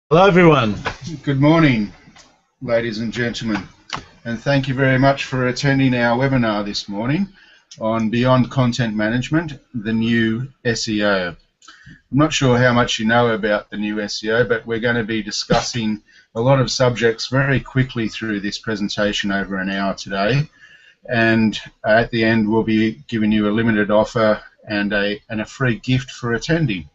Hello everyone. Good morning, ladies and gentlemen, and thank you very much for attending our webinar this morning on Beyond Content Management, the new SEO. I'm not sure how much you know about the new SEO, but we're going to be discussing a lot of subjects very quickly through this presentation over an hour today, and at the end we'll be giving you a limited offer and a free gift for attending.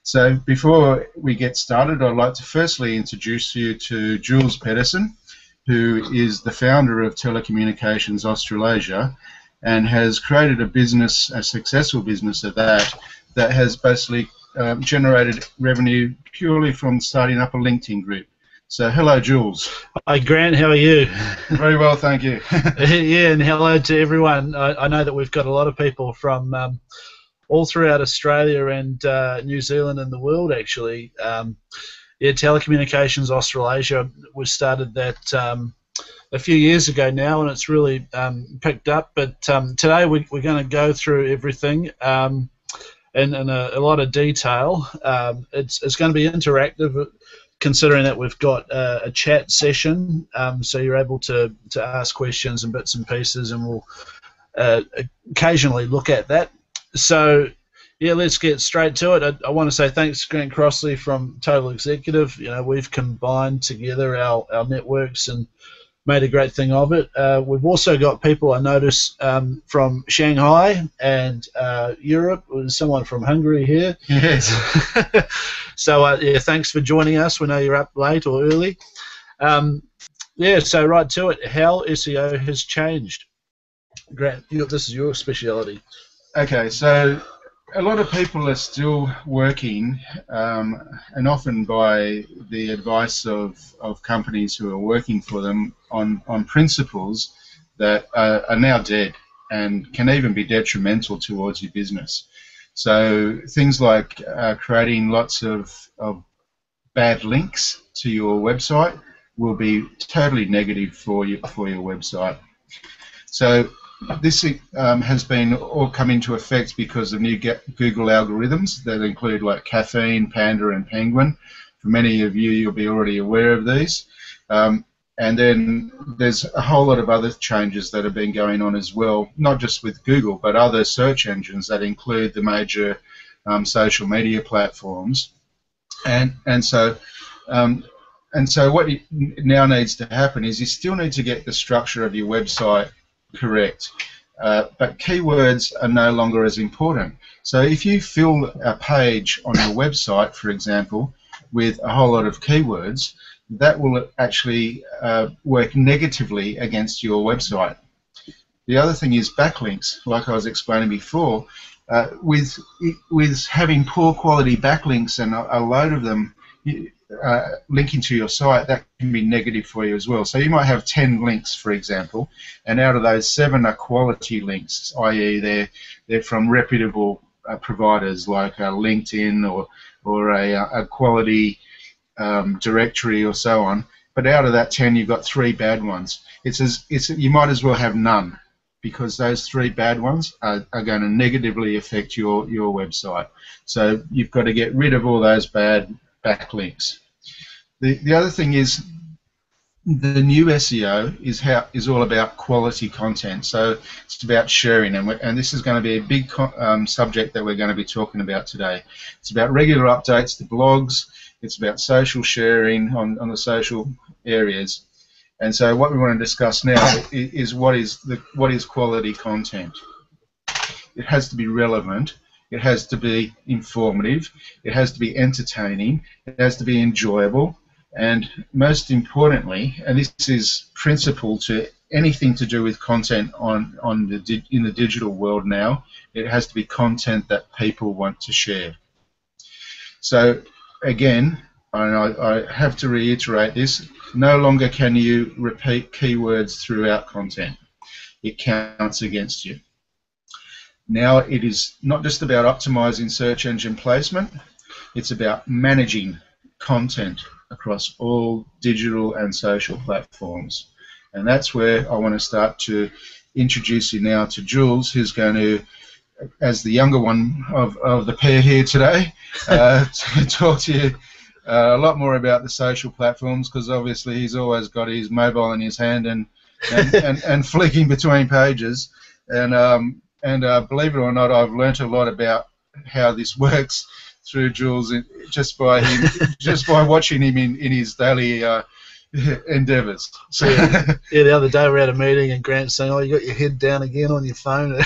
So before we get started, I'd like to firstly introduce you to Jules Pedersen, who is the founder of Telecommunications Australasia and has created a business, a successful business at that has basically generated revenue purely from starting up a LinkedIn group. So hello, Jules. Hi Grant, how are you? Very well, thank you. Yeah, and hello to everyone. I know that we've got a lot of people from all throughout Australia and New Zealand and the world, actually. Yeah, Telecommunications Australasia, we started that a few years ago now, and it's really picked up. But today we're going to go through everything in a lot of detail. It's going to be interactive, considering that we've got a chat session, so you're able to ask questions and bits and pieces, and we'll occasionally look at that. So, yeah, let's get straight to it. I want to say thanks to Grant Crossley from Total Executive. You know, we've combined together our networks and made a great thing of it. We've also got people, I notice, from Shanghai and Europe. There's someone from Hungary here. Yes. So, yeah, thanks for joining us. We know you're up late or early. Yeah, so right to it. How SEO has changed. Grant, this is your speciality. Okay, so a lot of people are still working, and often by the advice of companies who are working for them on principles that are now dead and can even be detrimental towards your business. So things like creating lots of bad links to your website will be totally negative for your website. So this has been all come into effect because of new Google algorithms that include like Caffeine, Panda, and Penguin. For many of you, you'll be already aware of these. And then there's a whole lot of other changes that have been going on as well, not just with Google, but other search engines that include the major social media platforms. And so what now needs to happen is you still need to get the structure of your website correct, but keywords are no longer as important. So if you fill a page on your website, for example, with a whole lot of keywords, that will actually work negatively against your website. The other thing is backlinks, like I was explaining before. With having poor quality backlinks and a load of them linking to your site, that can be negative for you as well. So you might have 10 links, for example, and out of those 7 are quality links, i.e. they're from reputable providers like LinkedIn or a quality directory or so on. But out of that 10, you've got 3 bad ones. You might as well have none, because those 3 bad ones are going to negatively affect your website. So you've got to get rid of all those bad backlinks. The other thing is the new SEO is all about quality content. So it's about sharing, and this is going to be a big subject that we're going to be talking about today. It's about regular updates to blogs. It's about social sharing on the social areas. And so what we want to discuss now is what is quality content. It has to be relevant. It has to be informative. It has to be entertaining. It has to be enjoyable. And most importantly, and this is principal to anything to do with content in the digital world now, it has to be content that people want to share. So again, I have to reiterate this, no longer can you repeat keywords throughout content. It counts against you. Now it is not just about optimizing search engine placement, it's about managing content across all digital and social platforms. And that's where I want to start to introduce you now to Jules, who's going to, as the younger one of the pair here today, to talk to you a lot more about the social platforms, because obviously he's always got his mobile in his hand and flicking between pages. And believe it or not, I've learnt a lot about how this works through Jules just by watching him in his daily endeavours. So yeah, the other day we had a meeting and Grant's saying, "Oh, you got your head down again on your phone."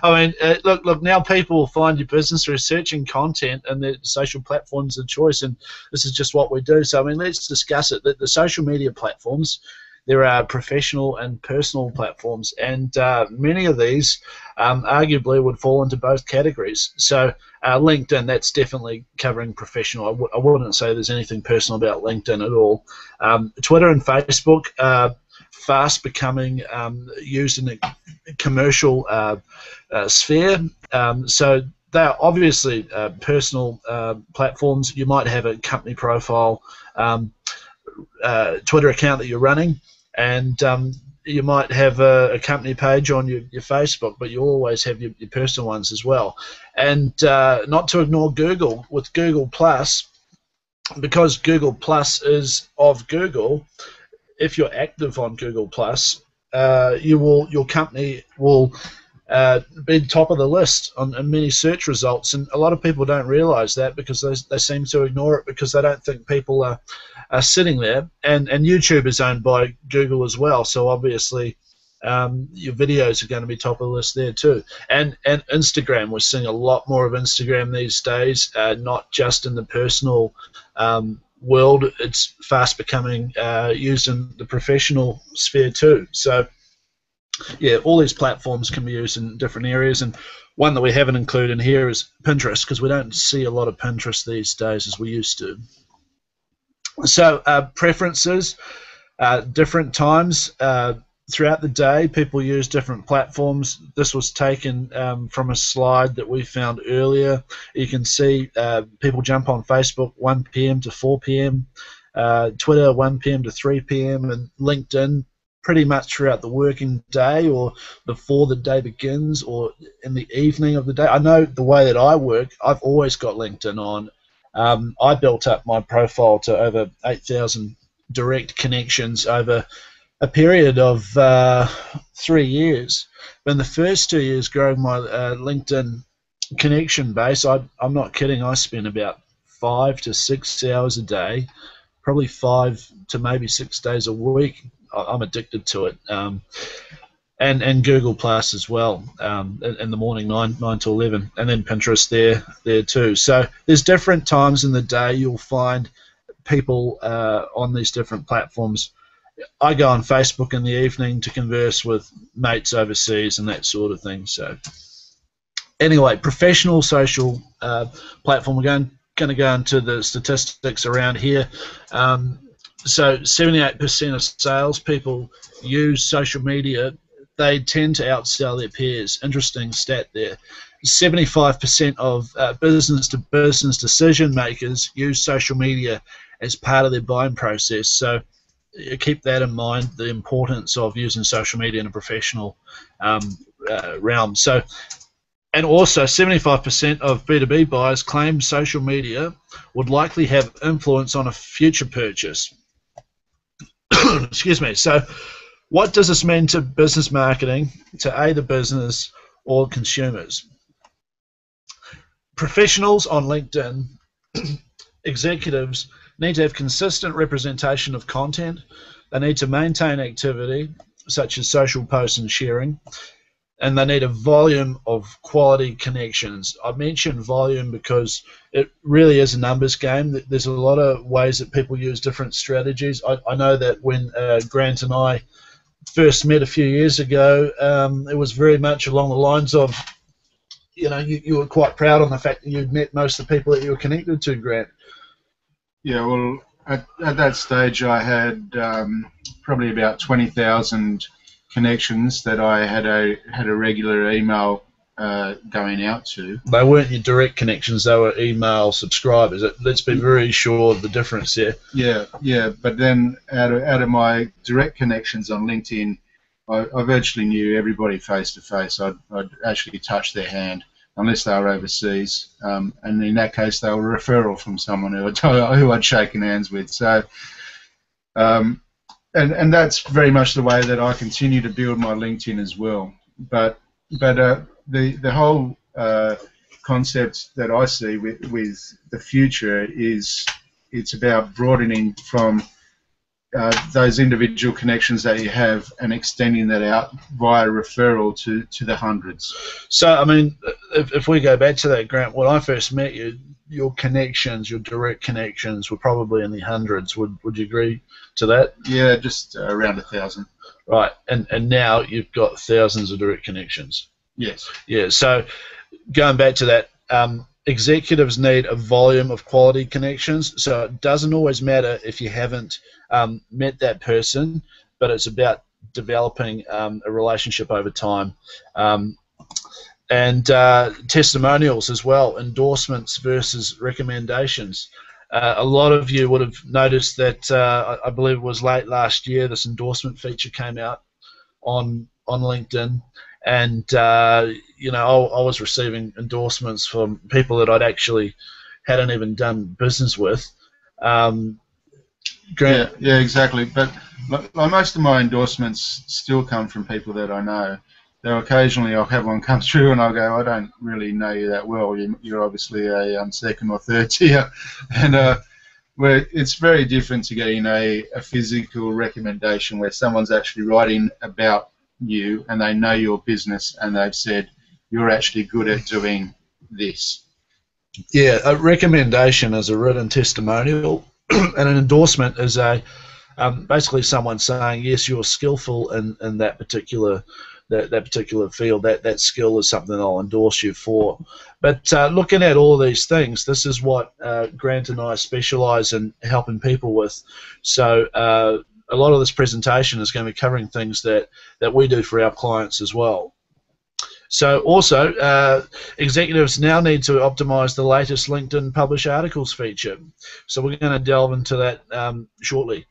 I mean, look. Now people find your business through searching content, and the social platforms of choice, and this is just what we do. So I mean, let's discuss it. The social media platforms. There are professional and personal platforms, and many of these arguably would fall into both categories. So LinkedIn, that's definitely covering professional. I wouldn't say there's anything personal about LinkedIn at all. Twitter and Facebook are fast becoming used in the commercial sphere. So they're obviously personal platforms. You might have a company profile, Twitter account that you're running, and you might have a company page on your Facebook, but you always have your personal ones as well. And not to ignore Google. With Google Plus, because Google Plus is of Google, if you're active on Google Plus, your company will be top of the list on many search results, and a lot of people don't realize that because they seem to ignore it because they don't think people are sitting there. And YouTube is owned by Google as well, so obviously your videos are going to be top of the list there too. And Instagram, we're seeing a lot more of Instagram these days, not just in the personal world. It's fast becoming used in the professional sphere too. So yeah, all these platforms can be used in different areas, and one that we haven't included in here is Pinterest, because we don't see a lot of Pinterest these days as we used to. So preferences, different times throughout the day, people use different platforms. This was taken from a slide that we found earlier. You can see people jump on Facebook 1 p.m. to 4 p.m., Twitter 1 p.m. to 3 p.m., and LinkedIn pretty much throughout the working day, or before the day begins, or in the evening of the day. I know the way that I work, I've always got LinkedIn on. I built up my profile to over 8,000 direct connections over a period of 3 years. But in the first 2 years growing my LinkedIn connection base, I'm not kidding, I spent about 5 to 6 hours a day, probably 5 to maybe 6 days a week. I'm addicted to it, and Google Plus as well, in the morning 9 to 11, and then Pinterest there too. So there's different times in the day you'll find people on these different platforms. I go on Facebook in the evening to converse with mates overseas and that sort of thing. So anyway, professional social platform. We're going to go into the statistics around here. So 78% of salespeople use social media. They tend to outsell their peers. Interesting stat there. 75% of business-to-business decision makers use social media as part of their buying process. So keep that in mind, the importance of using social media in a professional realm. So, and also 75% of B2B buyers claim social media would likely have influence on a future purchase. Excuse me. So what does this mean to business marketing, to either business or consumers? Professionals on LinkedIn, executives, need to have consistent representation of content. They need to maintain activity, such as social posts and sharing, and they need a volume of quality connections. I mentioned volume because it really is a numbers game. There's a lot of ways that people use different strategies. I know that when Grant and I first met a few years ago, it was very much along the lines of, you were quite proud on the fact that you'd met most of the people that you were connected to, Grant. Yeah, well, at that stage I had probably about 20,000 connections that I had a regular email going out to. They weren't your direct connections, they were email subscribers. Let's be very sure of the difference there. Yeah, but then out of my direct connections on LinkedIn, I virtually knew everybody face to face. I'd actually touch their hand. unless they were overseas, and in that case they were a referral from someone who I'd shaken hands with. So, and that's very much the way that I continue to build my LinkedIn as well. But the whole concept that I see with the future is it's about broadening from those individual connections that you have and extending that out via referral to the hundreds. So, I mean, if we go back to that, Grant, when I first met you, your connections, your direct connections, were probably in the hundreds. Would you agree to that? Yeah, just around 1,000. Right, and now you've got thousands of direct connections. Yes. Yeah, so going back to that, executives need a volume of quality connections, so it doesn't always matter if you haven't met that person, but it's about developing a relationship over time. And testimonials as well, endorsements versus recommendations. A lot of you would have noticed that I believe it was late last year this endorsement feature came out on LinkedIn, and you know, I was receiving endorsements from people that I'd actually hadn't even done business with. Grant? Yeah, exactly. But like most of my endorsements still come from people that I know. Though occasionally I'll have one come through and I'll go, I don't really know you that well. You're obviously a second or third tier, and where it's very different to getting a physical recommendation where someone's actually writing about you and they know your business and they've said you're actually good at doing this. Yeah, a recommendation is a written testimonial, and an endorsement is a basically someone saying yes, you're skillful in that particular field. That skill is something I'll endorse you for. But looking at all these things, this is what Grant and I specialise in helping people with. So a lot of this presentation is going to be covering things that we do for our clients as well. So also, executives now need to optimize the latest LinkedIn Publish Articles feature. So we're going to delve into that shortly.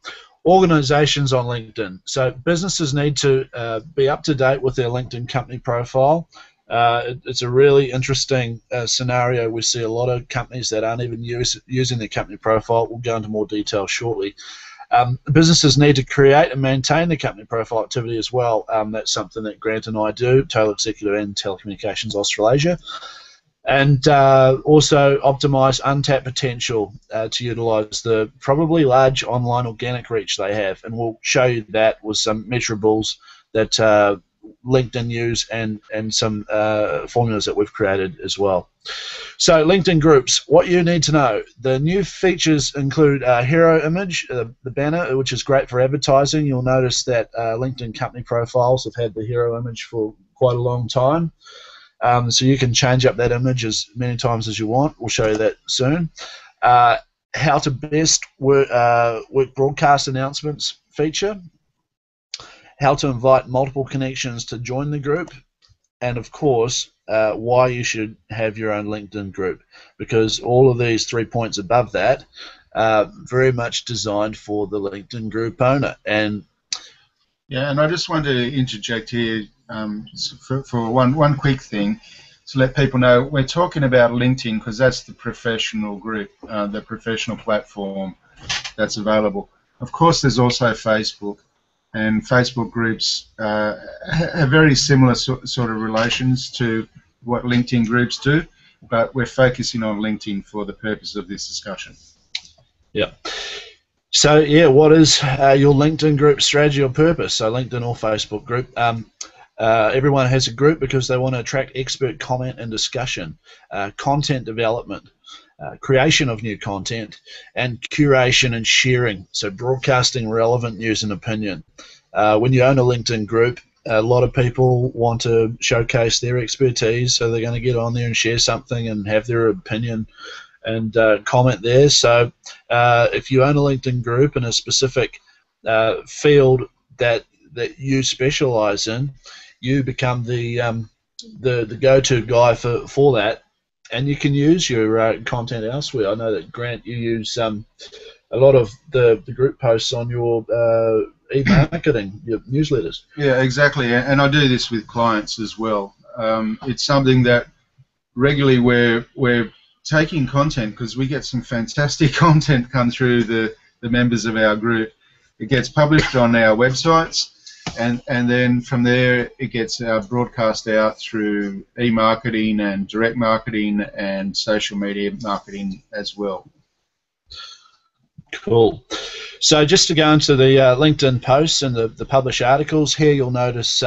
Organizations on LinkedIn. So businesses need to be up to date with their LinkedIn company profile. It's a really interesting scenario. We see a lot of companies that aren't even using their company profile. We'll go into more detail shortly. Businesses need to create and maintain the company profile activity as well. That's something that Grant and I do, Total Executive and Telecommunications Australasia. And also optimize untapped potential to utilize the probably large online organic reach they have. And we'll show you that with some measurables that LinkedIn use and some formulas that we've created as well. So LinkedIn groups, what you need to know. The new features include a hero image, the banner, which is great for advertising. You'll notice that LinkedIn company profiles have had the hero image for quite a long time. So you can change up that image as many times as you want. We'll show you that soon. How to best work broadcast announcements feature. How to invite multiple connections to join the group. And of course, why you should have your own LinkedIn group, because all of these 3 points above that are very much designed for the LinkedIn group owner. And yeah, and I just want to interject here for one quick thing to let people know we're talking about LinkedIn because that's the professional group, the professional platform that's available. Of course, there's also Facebook, and Facebook groups have very similar sort of relations to what LinkedIn groups do, but we're focusing on LinkedIn for the purpose of this discussion. Yeah. So yeah, what is your LinkedIn group strategy or purpose? So LinkedIn or Facebook group. Everyone has a group because they want to attract expert comment and discussion, content development, creation of new content, and curation and sharing. So broadcasting relevant news and opinion. When you own a LinkedIn group, a lot of people want to showcase their expertise, so they're going to get on there and share something and have their opinion and comment there. So if you own a LinkedIn group in a specific field that you specialize in, you become the go-to guy for that, and you can use your content elsewhere. I know that, Grant, you use a lot of the group posts on your e-marketing, your newsletters. Yeah, exactly, and I do this with clients as well. It's something that regularly we're taking content, because we get some fantastic content come through the members of our group. It gets published on our websites, and then from there it gets broadcast out through e-marketing and direct marketing and social media marketing as well. Cool. So just to go into the LinkedIn posts and the published articles, here you'll notice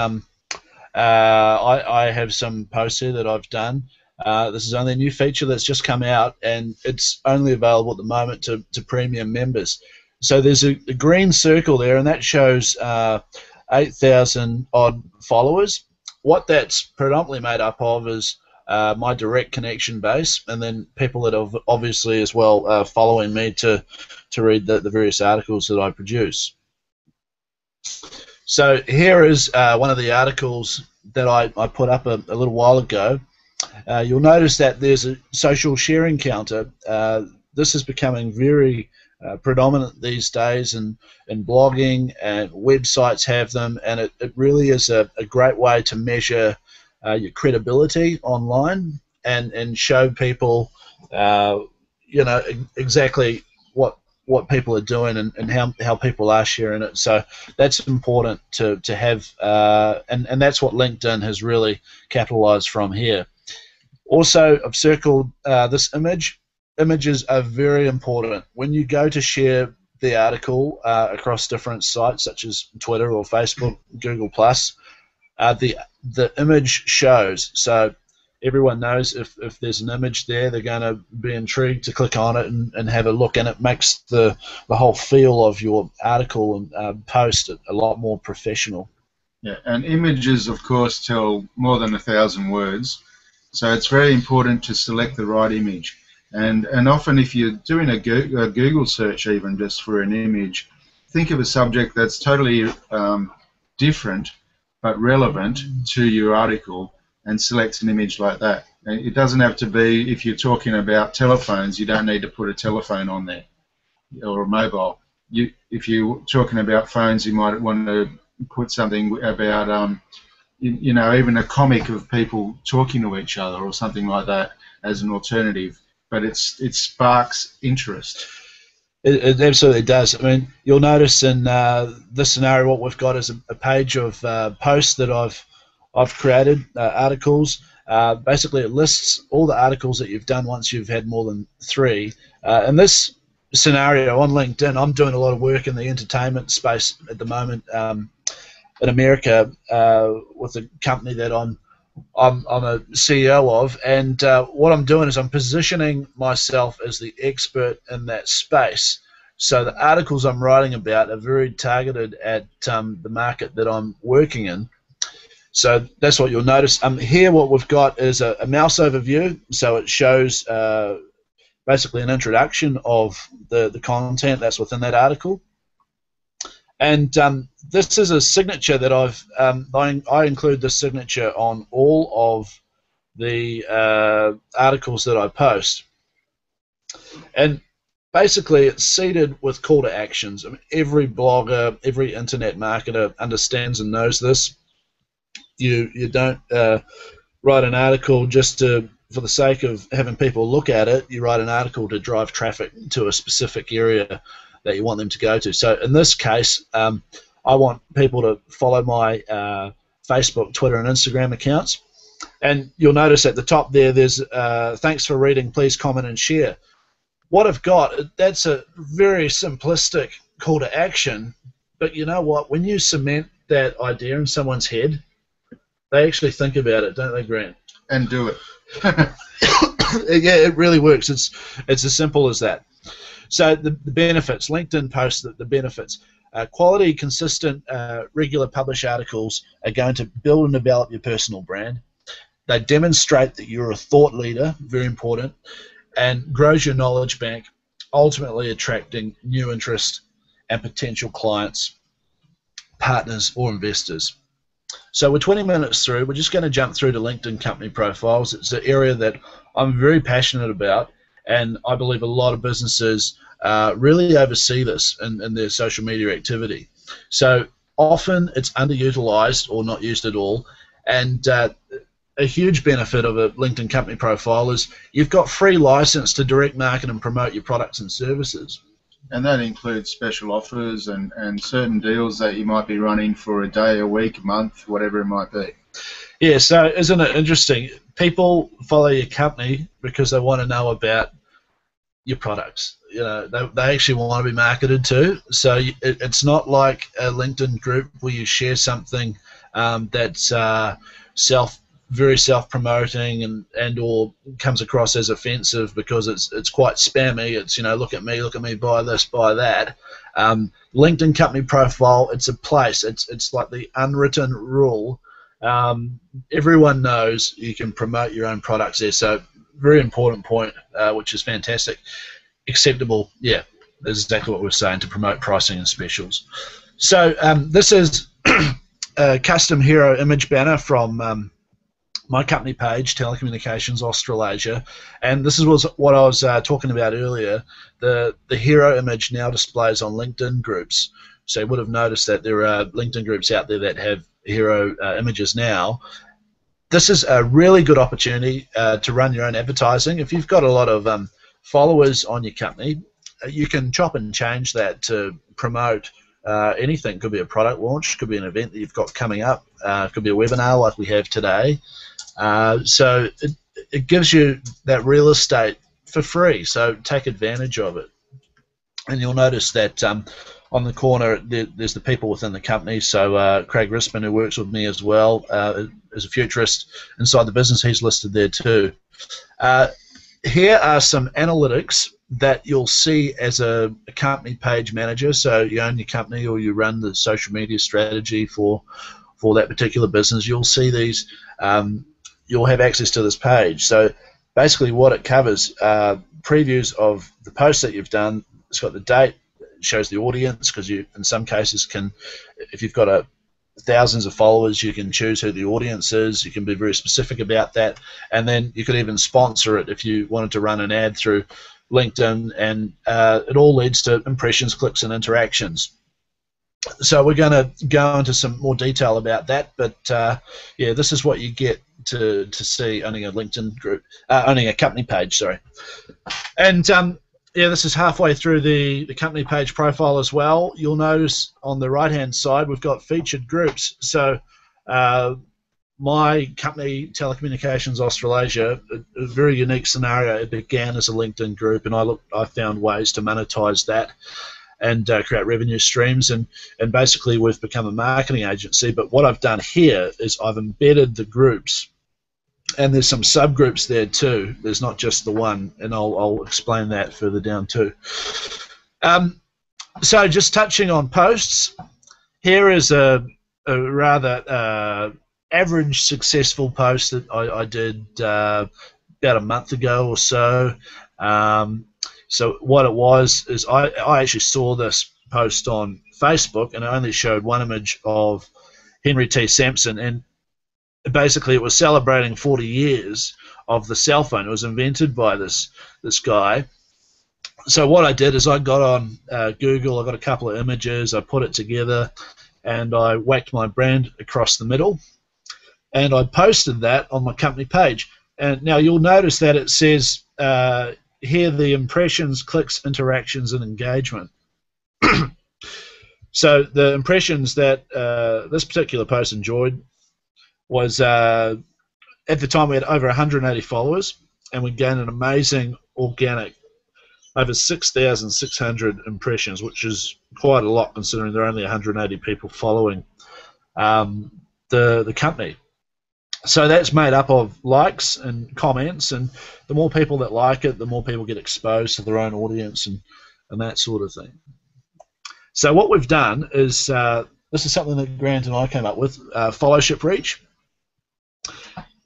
I have some posts here that I've done. This is only a new feature that's just come out, and it's only available at the moment to premium members. So there's a green circle there, and that shows 8,000 odd followers. What that's predominantly made up of is my direct connection base, and then people that are obviously as well following me to read the various articles that I produce. So here is one of the articles that I put up a little while ago. You'll notice that there's a social sharing counter. This is becoming very predominant these days, and blogging and websites have them, and it really is a great way to measure your credibility online and show people you know, exactly what people are doing and how people are sharing it. So that's important to have, and that's what LinkedIn has really capitalized from here. Also, I've circled this image. Images are very important. When you go to share the article across different sites such as Twitter or Facebook, Google+, the image shows. So everyone knows if there's an image there, they're going to be intrigued to click on it and have a look, and it makes the whole feel of your article and post a lot more professional. Yeah, and images, of course, tell more than 1,000 words, so it's very important to select the right image. And often, if you're doing a Google search even just for an image, think of a subject that's totally different but relevant to your article, and select an image like that. It doesn't have to be, if you're talking about telephones, you don't need to put a telephone on there, or a mobile. If you're talking about phones, you might want to put something about, you know, even a comic of people talking to each other or something like that as an alternative. But it sparks interest. It absolutely does. I mean, you'll notice in this scenario what we've got is a page of posts that I've created, articles. Basically, it lists all the articles that you've done once you've had more than 3. In this scenario on LinkedIn, I'm doing a lot of work in the entertainment space at the moment in America with a company that I'm a CEO of, and what I'm doing is I'm positioning myself as the expert in that space. So the articles I'm writing about are very targeted at the market that I'm working in. So that's what you'll notice. Here what we've got is a mouse overview, so it shows basically an introduction of the content that's within that article. And this is a signature that I include this signature on all of the articles that I post. And basically it's seeded with call to actions. I mean, every blogger, every internet marketer understands and knows this. You don't write an article just for the sake of having people look at it. You write an article to drive traffic to a specific area that you want them to go to. So in this case, I want people to follow my Facebook, Twitter, and Instagram accounts. And you'll notice at the top there's thanks for reading, please comment and share. What I've got, that's a very simplistic call to action, but you know what? When you cement that idea in someone's head, they actually think about it, don't they, Grant? And do it. Yeah, it really works. It's as simple as that. So the benefits, LinkedIn posts the benefits. Quality, consistent, regular published articles are going to build and develop your personal brand. They demonstrate that you're a thought leader, very important, and grows your knowledge bank, ultimately attracting new interest and potential clients, partners, or investors. So we're 20 minutes through. We're just going to jump through to LinkedIn company profiles. It's an area that I'm very passionate about, and I believe a lot of businesses really oversee this in their social media activity. So often it's underutilized or not used at all, and a huge benefit of a LinkedIn company profile is you've got free license to direct market and promote your products and services. And that includes special offers and certain deals that you might be running for a day, a week, a month, whatever it might be. Yeah, so isn't it interesting? People follow your company because they want to know about your products. You know, they actually want to be marketed to. So it's not like a LinkedIn group where you share something that's very self-promoting and or comes across as offensive because it's quite spammy. It's, you know, look at me, buy this, buy that. LinkedIn company profile, it's a place. It's like the unwritten rule. Everyone knows you can promote your own products there. So very important point, which is fantastic. Acceptable, yeah, that's exactly what we're saying, to promote pricing and specials. So this is a custom hero image banner from my company page, Telecommunications Australasia, and this was what I was talking about earlier. The hero image now displays on LinkedIn groups. So you would have noticed that there are LinkedIn groups out there that have hero images now. This is a really good opportunity to run your own advertising. If you've got a lot of followers on your company, you can chop and change that to promote anything. Could be a product launch, could be an event that you've got coming up, could be a webinar like we have today. So it gives you that real estate for free, so take advantage of it. And you'll notice that on the corner there's the people within the company. So Craig Rispin, who works with me as well, as a futurist inside the business, he's listed there too. Here are some analytics that you'll see as a company page manager. So you own your company or you run the social media strategy for that particular business. You'll see these. You'll have access to this page. So basically what it covers, previews of the posts that you've done. It's got the date, it shows the audience, because you in some cases can, if you've got thousands of followers, you can choose who the audience is. You can be very specific about that, and then you could even sponsor it if you wanted to run an ad through LinkedIn, and it all leads to impressions, clicks, and interactions. So we're going to go into some more detail about that, but yeah, this is what you get to see owning a LinkedIn group, owning a company page, sorry. And yeah, this is halfway through the company page profile as well. You'll notice on the right-hand side we've got featured groups. So my company, Telecommunications Australasia, a very unique scenario. It began as a LinkedIn group, and I found ways to monetize that and create revenue streams, and basically we've become a marketing agency. But what I've done here is I've embedded the groups, and there's some subgroups there too. There's not just the one, and I'll explain that further down too. So just touching on posts, here is a rather average successful post that I did about a month ago or so. So what it was is I actually saw this post on Facebook, and it only showed one image of Henry T. Sampson, and basically it was celebrating 40 years of the cell phone. It was invented by this guy. So what I did is I got on Google, I got a couple of images, I put it together, and I whacked my brand across the middle, and I posted that on my company page. And now you'll notice that it says here the impressions, clicks, interactions, and engagement. So the impressions that this particular post enjoyed was, at the time we had over 180 followers, and we gained an amazing organic, over 6,600 impressions, which is quite a lot considering there are only 180 people following the company. So that's made up of likes and comments, and the more people that like it, the more people get exposed to their own audience and that sort of thing. So what we've done is, this is something that Grant and I came up with, followship reach.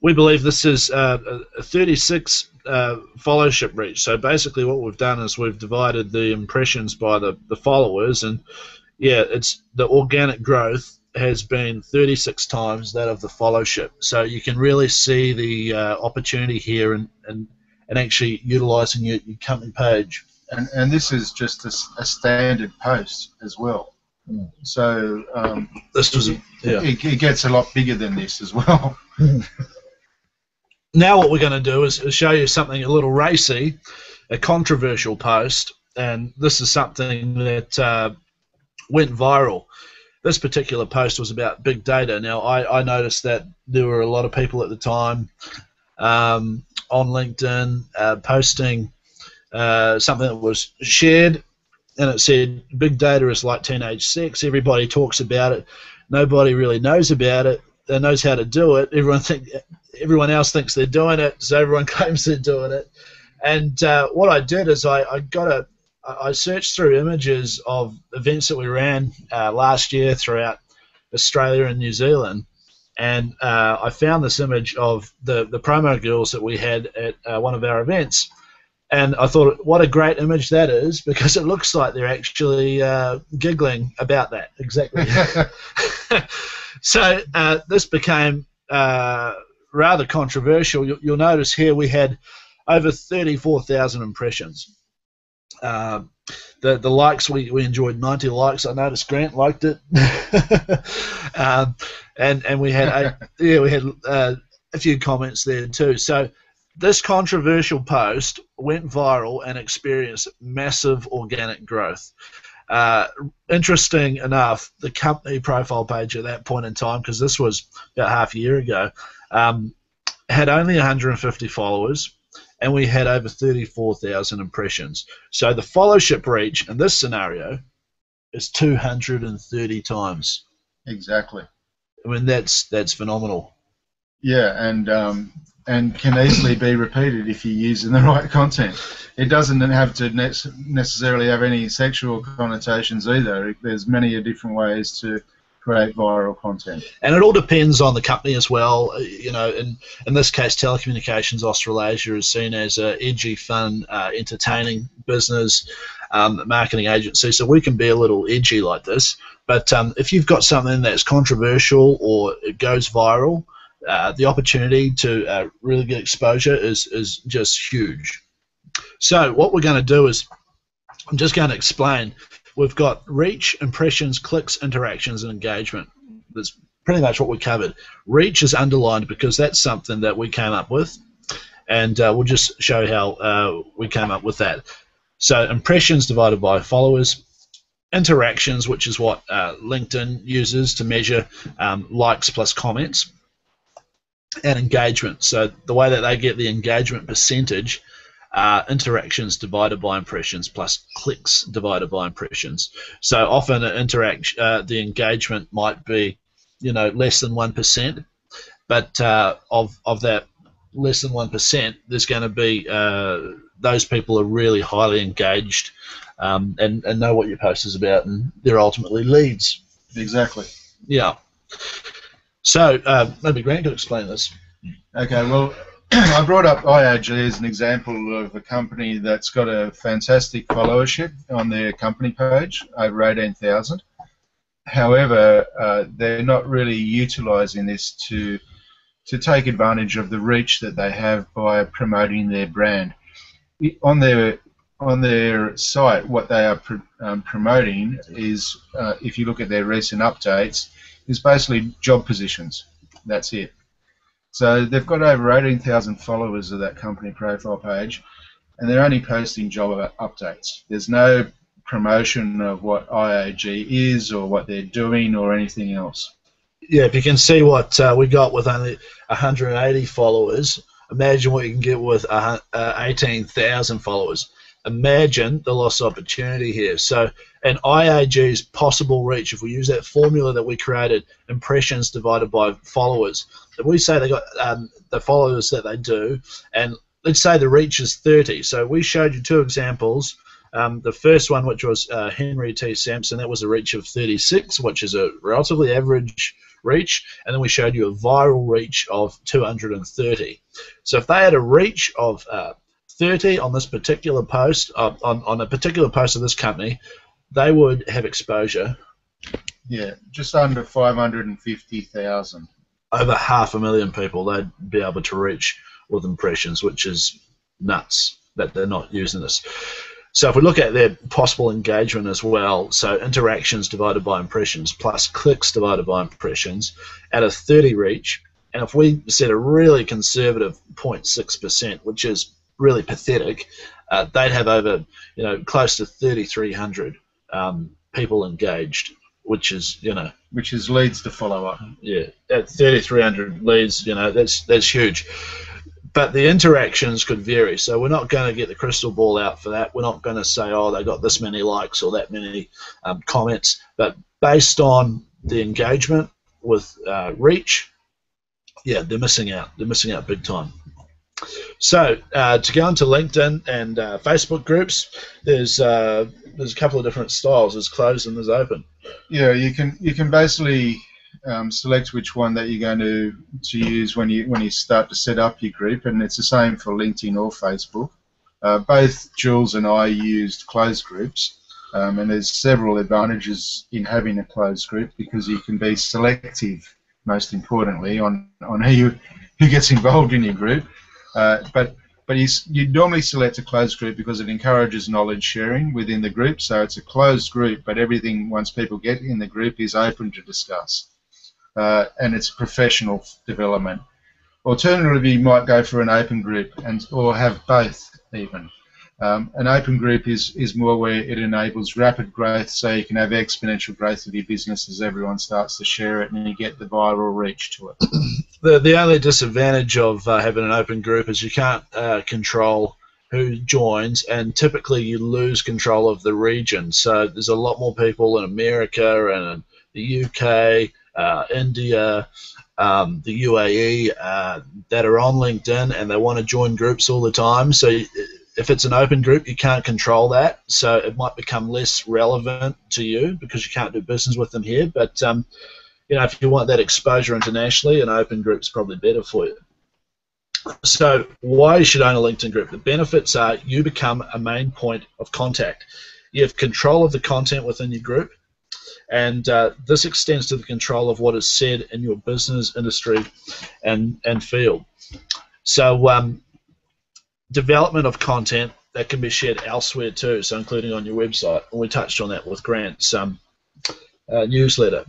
We believe this is a 36 followship reach. So basically what we've done is we've divided the impressions by the followers, and yeah, it's the organic growth has been 36 times that of the followship. So you can really see the opportunity here and actually utilising your company page. And this is just a standard post as well. Mm. So this was it gets a lot bigger than this as well. now what we're going to do is show you something a little racy, a controversial post, and this is something that went viral. This particular post was about big data. Now, I noticed that there were a lot of people at the time on LinkedIn posting something that was shared, and it said, big data is like teenage sex. Everybody talks about it. Nobody really knows about it. They knows how to do it. Everyone else thinks they're doing it, so everyone claims they're doing it. And what I did is I searched through images of events that we ran last year throughout Australia and New Zealand, and I found this image of the promo girls that we had at one of our events. And I thought, what a great image that is, because it looks like they're actually giggling about that, exactly. So this became rather controversial. You'll notice here we had over 34,000 impressions. The likes, we enjoyed 90 likes. I noticed Grant liked it. And we had a few comments there too. So this controversial post went viral and experienced massive organic growth. Interesting enough, the company profile page at that point in time, because this was about half a year ago, had only 150 followers, and we had over 34,000 impressions. So the followership reach in this scenario is 230 times. Exactly. I mean, that's phenomenal. Yeah, and can easily be repeated if you're using the right content. It doesn't have to necessarily have any sexual connotations either. There's many different ways to create viral content. And it all depends on the company as well. You know, in this case, Telecommunications Australasia is seen as an edgy, fun, entertaining business, marketing agency, so we can be a little edgy like this. But if you've got something that's controversial or it goes viral, the opportunity to really get exposure is just huge. So what we're going to do is, I'm just going to explain. We've got reach, impressions, clicks, interactions, and engagement. That's pretty much what we covered. Reach is underlined because that's something that we came up with, and we'll just show how we came up with that. So impressions divided by followers, interactions, which is what LinkedIn uses to measure likes plus comments, and engagement. So the way that they get the engagement percentage, interactions divided by impressions plus clicks divided by impressions. So often the engagement might be, you know, less than 1%, but of that less than 1%, there's going to be those people are really highly engaged and know what your post is about, and they're ultimately leads. Exactly. Yeah. So maybe Grant could explain this. Okay, well, I brought up IAG as an example of a company that's got a fantastic followership on their company page, over 18,000. However, they're not really utilising this to take advantage of the reach that they have by promoting their brand. On their site, what they are promoting is, if you look at their recent updates, is basically job positions. That's it. So they've got over 18,000 followers of that company profile page, and they're only posting job updates. There's no promotion of what IAG is or what they're doing or anything else. Yeah, if you can see what we got with only 180 followers, imagine what you can get with 18,000 followers. Imagine the lost opportunity here. So, and IAG's possible reach, if we use that formula that we created, impressions divided by followers, if we say they got the followers that they do, and let's say the reach is 30. So we showed you two examples. The first one, which was Henry T. Sampson, that was a reach of 36, which is a relatively average reach, and then we showed you a viral reach of 230. So if they had a reach of 30 on this particular post, on a particular post of this company, they would have exposure. Yeah, just under 550,000. Over 500,000 people they'd be able to reach with impressions, which is nuts that they're not using this. So if we look at their possible engagement as well, so interactions divided by impressions plus clicks divided by impressions at a 30 reach, And if we set a really conservative 0.6%, which is really pathetic, they'd have over, close to 3,300 people engaged, which is, which is leads to follow up. Yeah, at 3,300 leads, that's huge. But the interactions could vary, so we're not going to get the crystal ball out for that. We're not going to say, oh, they got this many likes or that many comments. But based on the engagement with reach, yeah, they're missing out. They're missing out big time. So to go into LinkedIn and Facebook groups, there's a couple of different styles. There's closed and there's open. Yeah, you can basically select which one that you're going to use when you start to set up your group, and it's the same for LinkedIn or Facebook. Both Jules and I used closed groups, and there's several advantages in having a closed group because you can be selective, most importantly, on who gets involved in your group. But you normally select a closed group because it encourages knowledge sharing within the group. So it's a closed group, but everything, once people get in the group, is open to discuss. And it's professional development. Alternatively, you might go for an open group or have both even. An open group is more where it enables rapid growth, so you can have exponential growth of your business as everyone starts to share it and you get the viral reach to it. The only disadvantage of having an open group is you can't control who joins, and typically you lose control of the region. So there's a lot more people in America and the UK, India, the UAE that are on LinkedIn, and they want to join groups all the time. So if it's an open group, you can't control that, so it might become less relevant to you because you can't do business with them here. But if you want that exposure internationally, an open group's probably better for you. So why you should own a LinkedIn group? The benefits are you become a main point of contact. You have control of the content within your group, and this extends to the control of what is said in your business, industry, and field. So development of content that can be shared elsewhere too, so including on your website. And we touched on that with Grant's newsletter.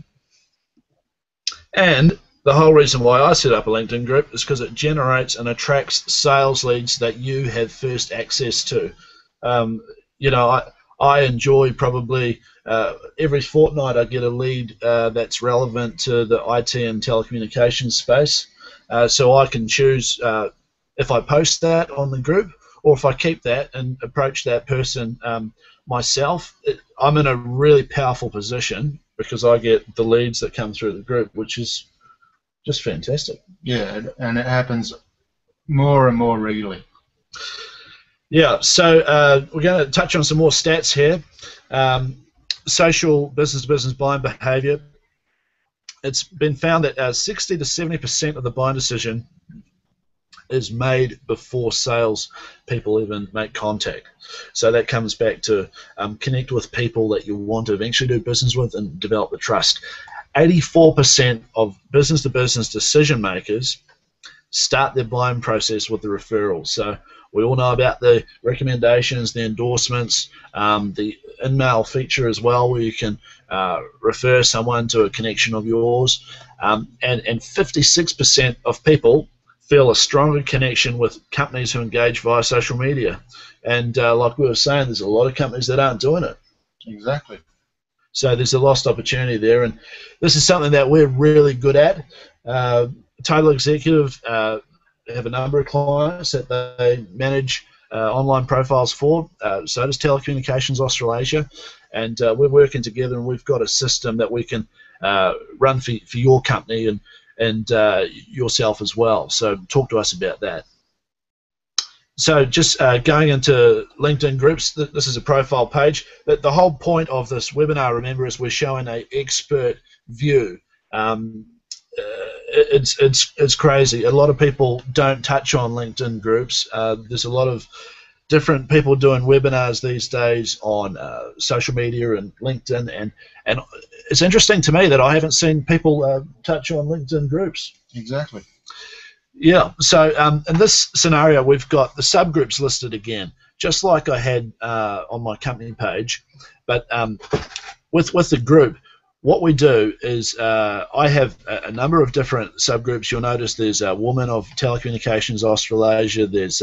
And the whole reason why I set up a LinkedIn group is because it generates and attracts sales leads that you have first access to. I enjoy probably every fortnight I get a lead that's relevant to the IT and telecommunications space. So I can choose if I post that on the group or if I keep that and approach that person myself. I'm in a really powerful position because I get the leads that come through the group, which is just fantastic. Yeah, and it happens more and more regularly. Yeah, so we're going to touch on some more stats here. Social business buying behavior. It's been found that 60 to 70% of the buying decision is made before sales people even make contact. So that comes back to connect with people that you want to eventually do business with and develop the trust. 84% of business-to-business decision makers start their buying process with the referrals. So we all know about the recommendations, the endorsements, the in-mail feature as well, where you can refer someone to a connection of yours. And 56% of people feel a stronger connection with companies who engage via social media. And like we were saying, there's a lot of companies that aren't doing it. Exactly. So there's a lost opportunity there, and this is something that we're really good at. Total Executive have a number of clients that they manage online profiles for. So does Telecommunications Australasia, and we're working together, and we've got a system that we can run for your company and yourself as well. So talk to us about that. So just going into LinkedIn groups, this is a profile page. But the whole point of this webinar, remember, is we're showing an expert view. It's crazy. A lot of people don't touch on LinkedIn groups. There's a lot of different people doing webinars these days on social media and LinkedIn, and it's interesting to me that I haven't seen people touch on LinkedIn groups. Exactly. Yeah, so in this scenario, we've got the subgroups listed again, just like I had on my company page, but with the group, what we do is I have a number of different subgroups. You'll notice there's a Women of Telecommunications Australasia, there's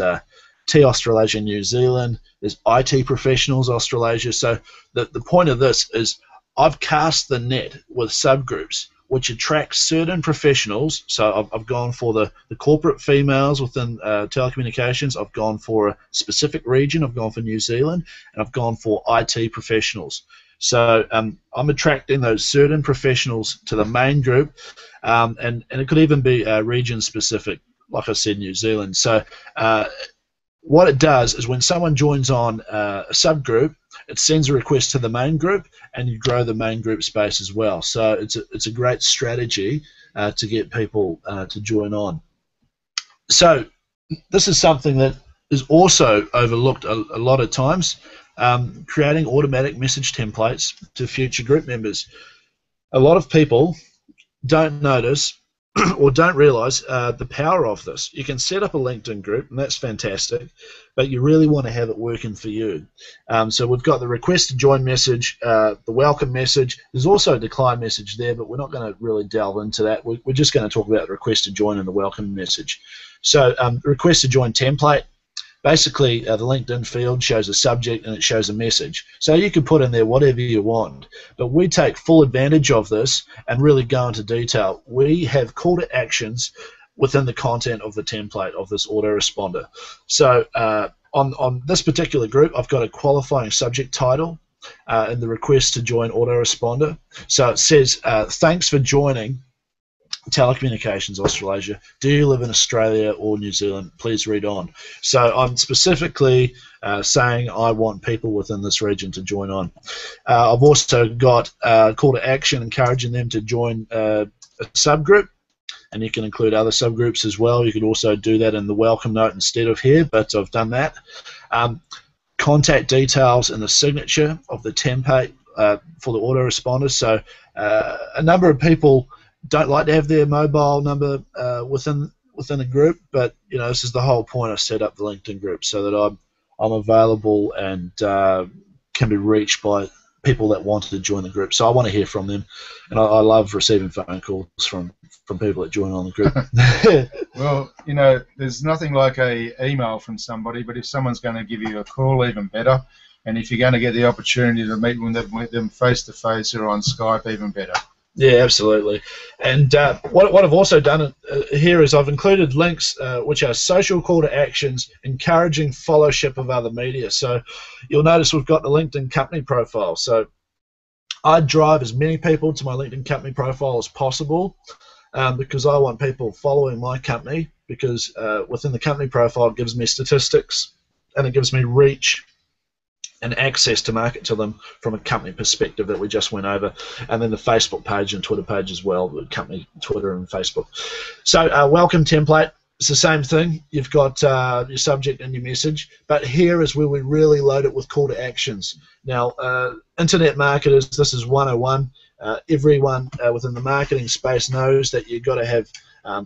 T Australasia New Zealand, there's IT Professionals Australasia. So the point of this is I've cast the net with subgroups which attract certain professionals. So I've gone for the corporate females within telecommunications. I've gone for a specific region. I've gone for New Zealand, and I've gone for IT professionals. So I'm attracting those certain professionals to the main group, and it could even be region specific, like I said, New Zealand. So what it does is when someone joins on a subgroup, it sends a request to the main group, and you grow the main group space as well. So it's a great strategy to get people to join on. So this is something that is also overlooked a lot of times, creating automatic message templates to future group members. A lot of people don't notice or don't realize the power of this. You can set up a LinkedIn group, and that's fantastic, but you really want to have it working for you. So we've got the request to join message, the welcome message. There's also a decline message there, but we're not going to really delve into that. We're just going to talk about the request to join and the welcome message. So the request to join template, basically the LinkedIn field shows a subject and it shows a message. So you can put in there whatever you want, but we take full advantage of this and really go into detail. We have call to actions within the content of the template of this autoresponder. So on this particular group, I've got a qualifying subject title in the request to join autoresponder. So it says, thanks for joining Telecommunications Australasia. Do you live in Australia or New Zealand? Please read on. So I'm specifically saying I want people within this region to join on. I've also got a call to action encouraging them to join a subgroup, and you can include other subgroups as well. You could also do that in the welcome note instead of here, but I've done that. Contact details in the signature of the template for the autoresponder. So a number of people don't like to have their mobile number within a group, but you know, this is the whole point. I set up the LinkedIn group so that I'm available and can be reached by people that wanted to join the group. So I want to hear from them, and I love receiving phone calls from people that join on the group. Well, you know, there's nothing like a email from somebody, but if someone's going to give you a call, even better. And if you're going to get the opportunity to meet with them face to face or on Skype, even better. Yeah, absolutely. And what I've also done here is I've included links which are social call to actions, encouraging fellowship of other media. So you'll notice we've got the LinkedIn company profile. So I drive as many people to my LinkedIn company profile as possible because I want people following my company, because within the company profile it gives me statistics and it gives me reach and access to market to them from a company perspective that we just went over, and then the Facebook page and Twitter page as well, the company Twitter and Facebook. So welcome template, it's the same thing. You've got your subject and your message, but here is where we really load it with call to actions. Now, internet marketers, this is 101. Everyone within the marketing space knows that you've got to have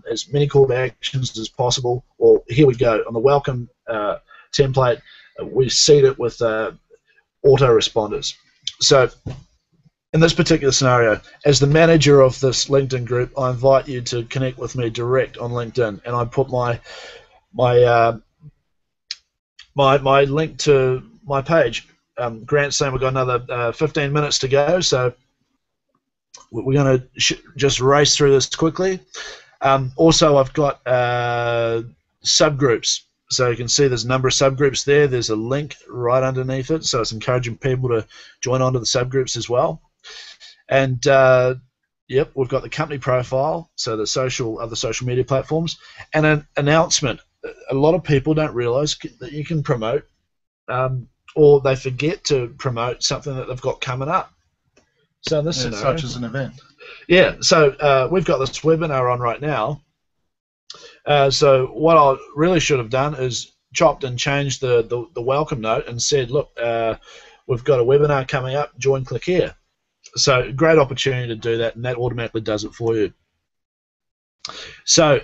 as many call to actions as possible. Well, here we go. On the welcome template, we seed it with autoresponders. So in this particular scenario, as the manager of this LinkedIn group, I invite you to connect with me direct on LinkedIn, and I put my link to my page. Grant's saying we've got another 15 minutes to go, so we're going to just race through this quickly. Also, I've got subgroups. So you can see there's a number of subgroups there. There's a link right underneath it, so it's encouraging people to join onto the subgroups as well. And yep, we've got the company profile, so the other social media platforms, and an announcement. A lot of people don't realise that you can promote, or they forget to promote something that they've got coming up. So in this scenario, such as an event. Yeah. So we've got this webinar on right now. So what I really should have done is chopped and changed the welcome note and said, look, we've got a webinar coming up, join, click here. So great opportunity to do that, and that automatically does it for you. So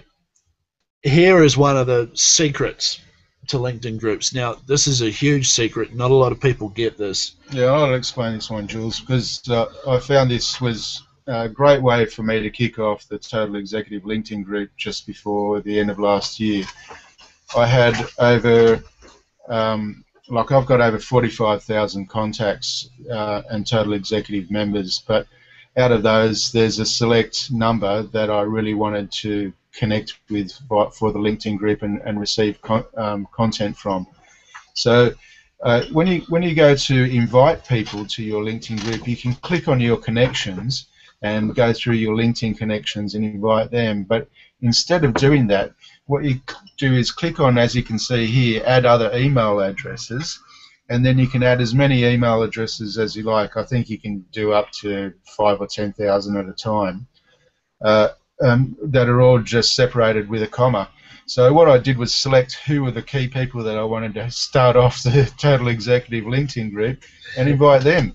here is one of the secrets to LinkedIn groups. Now, this is a huge secret. Not a lot of people get this. Yeah, I'll explain this one, Jules, because I found this was a great way for me to kick off the Total Executive LinkedIn group just before the end of last year. I had over, I've got over 45,000 contacts and Total Executive members, but out of those, there's a select number that I really wanted to connect with for the LinkedIn group and receive content from. So when you go to invite people to your LinkedIn group, you can click on your connections and go through your LinkedIn connections and invite them. But instead of doing that, what you do is click on, as you can see here, add other email addresses, and then you can add as many email addresses as you like. I think you can do up to 5,000 or 10,000 at a time that are all just separated with a comma. So what I did was select who were the key people that I wanted to start off the Total Executive LinkedIn group and invite them.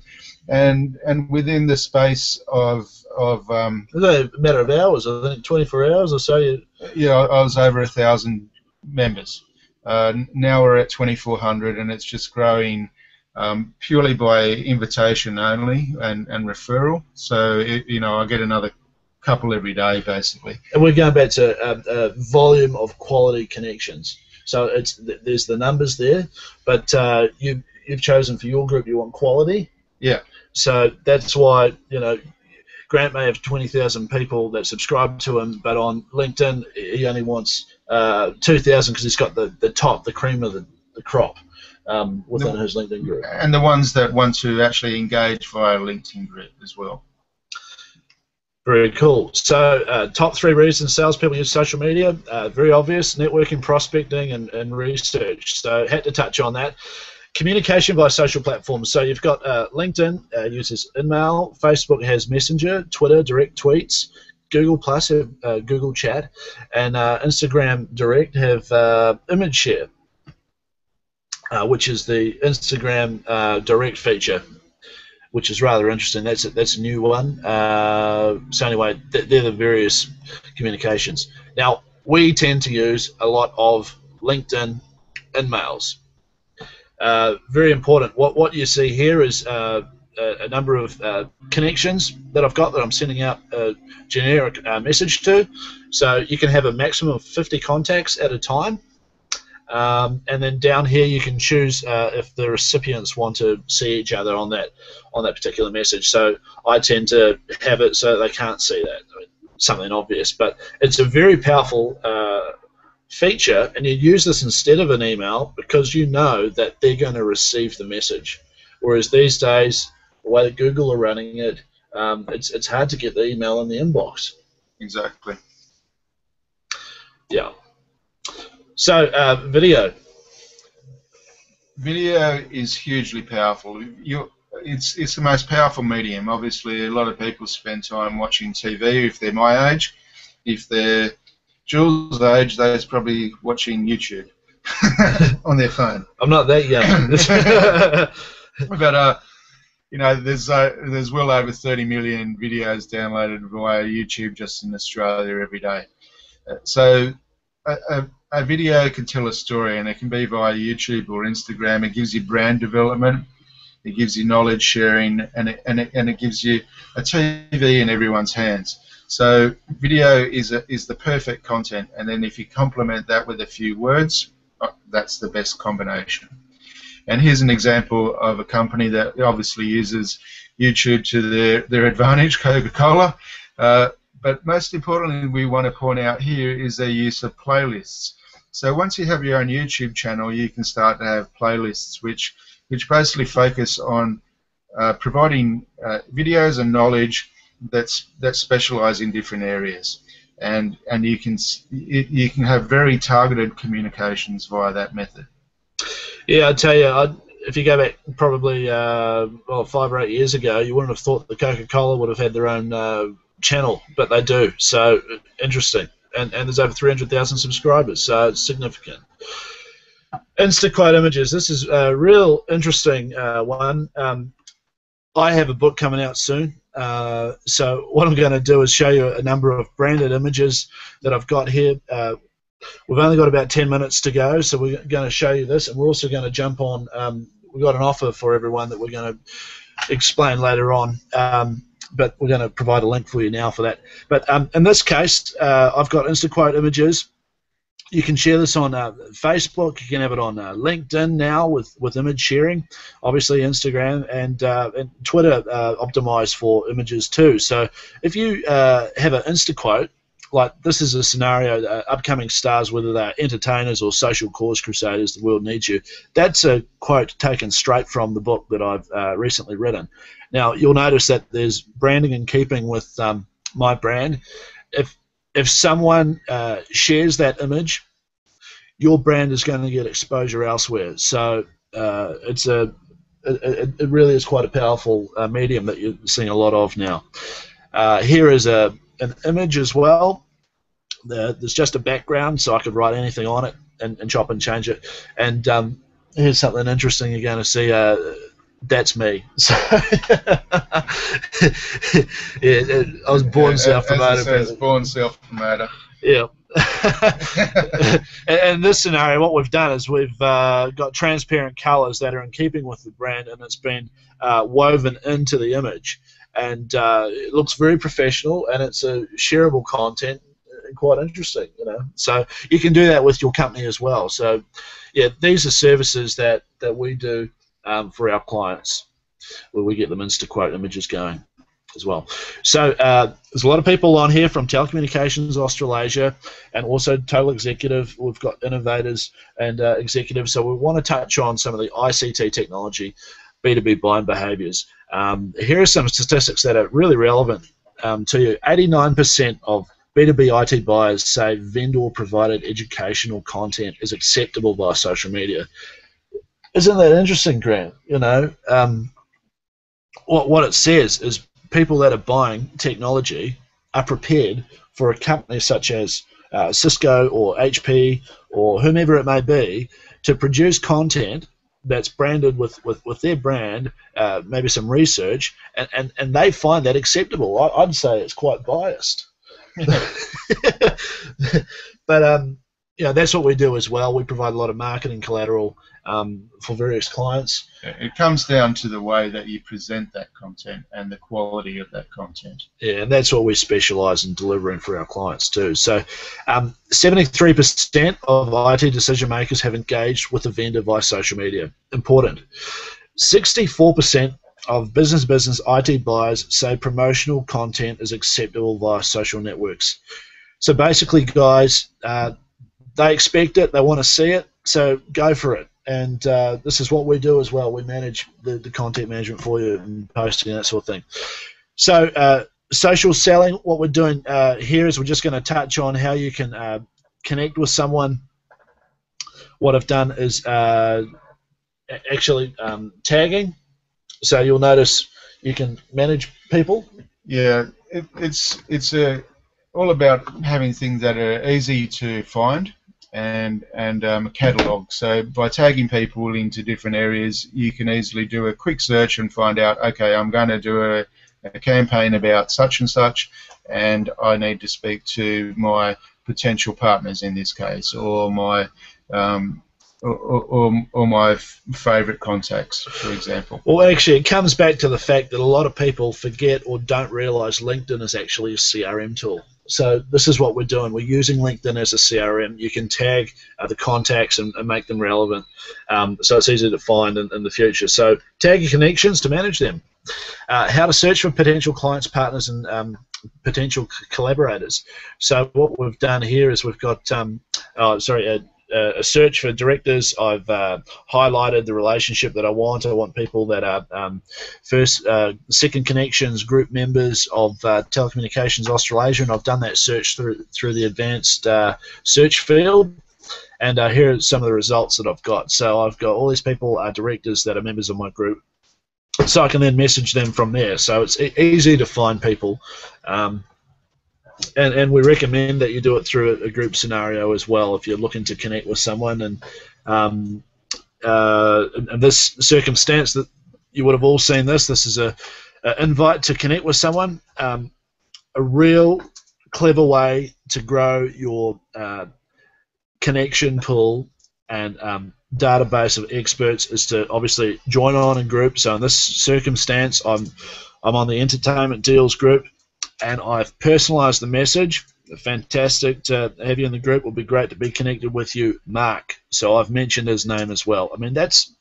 And within the space of It was a matter of hours, I think 24 hours or so. Yeah, I was over 1,000 members. Now we're at 2,400, and it's just growing purely by invitation only and referral. So I get another couple every day, basically. And we're going back to volume of quality connections. So there's the numbers there, but you've chosen for your group you want quality. Yeah. So that's why Grant may have 20,000 people that subscribe to him, but on LinkedIn he only wants 2,000 because he's got the cream of the crop within his LinkedIn group. And the ones that want to actually engage via LinkedIn group as well. Very cool. So top 3 reasons salespeople use social media, very obvious: networking, prospecting, and research. So had to touch on that. Communication via social platforms. So you've got LinkedIn uses InMail, Facebook has Messenger, Twitter direct tweets, Google Plus have Google Chat, and Instagram Direct have image share, which is the Instagram Direct feature, which is rather interesting. That's a new one. So anyway, they're the various communications. Now we tend to use a lot of LinkedIn InMails. Very important. What you see here is a number of connections that I've got that I'm sending out a generic message to. So you can have a maximum of 50 contacts at a time. And then down here you can choose if the recipients want to see each other on that particular message. So I tend to have it so they can't see that. I mean, something obvious, but it's a very powerful feature, and you use this instead of an email because you know that they're going to receive the message. Whereas these days, the way that Google are running it, it's hard to get the email in the inbox. Exactly. Yeah. So video. Video is hugely powerful. It's the most powerful medium. Obviously, a lot of people spend time watching TV if they're my age. If they're Jules' age, they're probably watching YouTube on their phone. I'm not that young. But there's well over 30 million videos downloaded via YouTube just in Australia every day. So a video can tell a story, and it can be via YouTube or Instagram. It gives you brand development, it gives you knowledge sharing, and it gives you a TV in everyone's hands. So video is the perfect content, and then if you complement that with a few words, that's the best combination. And here's an example of a company that obviously uses YouTube to their advantage, Coca-Cola. But most importantly, we want to point out here is their use of playlists. So once you have your own YouTube channel, you can start to have playlists which basically focus on providing videos and knowledge that specialize in different areas, and you can have very targeted communications via that method. Yeah, I tell you, if you go back probably 5 or 8 years ago, you wouldn't have thought that Coca-Cola would have had their own channel, but they do. So interesting, and there's over 300,000 subscribers, so it's significant. Instaquote images. This is a real interesting one. I have a book coming out soon. So what I'm going to do is show you a number of branded images that I've got here. We've only got about 10 minutes to go, so we're going to show you this, and we're also going to jump on. We've got an offer for everyone that we're going to explain later on, but we're going to provide a link for you now for that. But in this case, I've got InstaQuote images. You can share this on Facebook. You can have it on LinkedIn now with image sharing. Obviously, Instagram and Twitter optimized for images too. So if you have an InstaQuote, like this is a scenario, upcoming stars, whether they're entertainers or social cause crusaders, the world needs you. That's a quote taken straight from the book that I've recently written. Now, you'll notice that there's branding in keeping with my brand. If someone shares that image, your brand is going to get exposure elsewhere. So it really is quite a powerful medium that you're seeing a lot of now. Here is an image as well. There's just a background, so I could write anything on it and chop and change it. And here's something interesting you're going to see. That's me. So yeah, I was born self-promoted. As it says, born self-promoter. Yeah. In this scenario, what we've done is we've got transparent colors that are in keeping with the brand, and it's been woven into the image. And it looks very professional, and it's a shareable content, quite interesting, you know. So you can do that with your company as well. So yeah, these are services that we do for our clients, where we get them InstaQuote images going as well. So there's a lot of people on here from Telecommunications Australasia and also Total Executive. We've got innovators and executives. So we want to touch on some of the ICT technology, B2B buying behaviors. Here are some statistics that are really relevant to you. 89% of B2B IT buyers say vendor-provided educational content is acceptable via social media. Isn't that interesting, Grant? You know, what it says is people that are buying technology are prepared for a company such as Cisco or HP or whomever it may be to produce content that's branded with their brand, maybe some research, and they find that acceptable. I'd say it's quite biased. But you know, that's what we do as well. We provide a lot of marketing collateral for various clients. It comes down to the way that you present that content and the quality of that content. Yeah, and that's what we specialise in delivering for our clients too. So 73% of IT decision makers have engaged with a vendor via social media. Important. 64% of business IT buyers say promotional content is acceptable via social networks. So basically, guys, they expect it, they want to see it, so go for it. And this is what we do as well. We manage the content management for you and posting and that sort of thing. So social selling, what we're doing here is we're just going to touch on how you can connect with someone. What I've done is actually tagging. So you'll notice you can manage people. Yeah, it's all about having things that are easy to find and a catalogue. So by tagging people into different areas, you can easily do a quick search and find out, okay, I'm going to do a campaign about such and such, and I need to speak to my potential partners in this case, or my or my favourite contacts, for example. Well, actually, it comes back to the fact that a lot of people forget or don't realise LinkedIn is actually a CRM tool. So this is what we're doing. We're using LinkedIn as a CRM. You can tag the contacts and make them relevant, so it's easy to find in the future. So tag your connections to manage them. How to search for potential clients, partners, and potential collaborators. So what we've done here is we've got a search for directors. I've highlighted the relationship that I want. I want people that are second connections, group members of Telecommunications Australasia, and I've done that search through the advanced search field. And here are some of the results that I've got. So I've got all these people are directors that are members of my group. So I can then message them from there. So it's easy to find people. And we recommend that you do it through a group scenario as well if you're looking to connect with someone. And in this circumstance, that you would have all seen this. This is a invite to connect with someone. A real clever way to grow your connection pool and database of experts is to obviously join on in group. So in this circumstance, I'm on the entertainment deals group, and I've personalised the message. Fantastic to have you in the group. It will be great to be connected with you, Mark. So I've mentioned his name as well. I mean, that's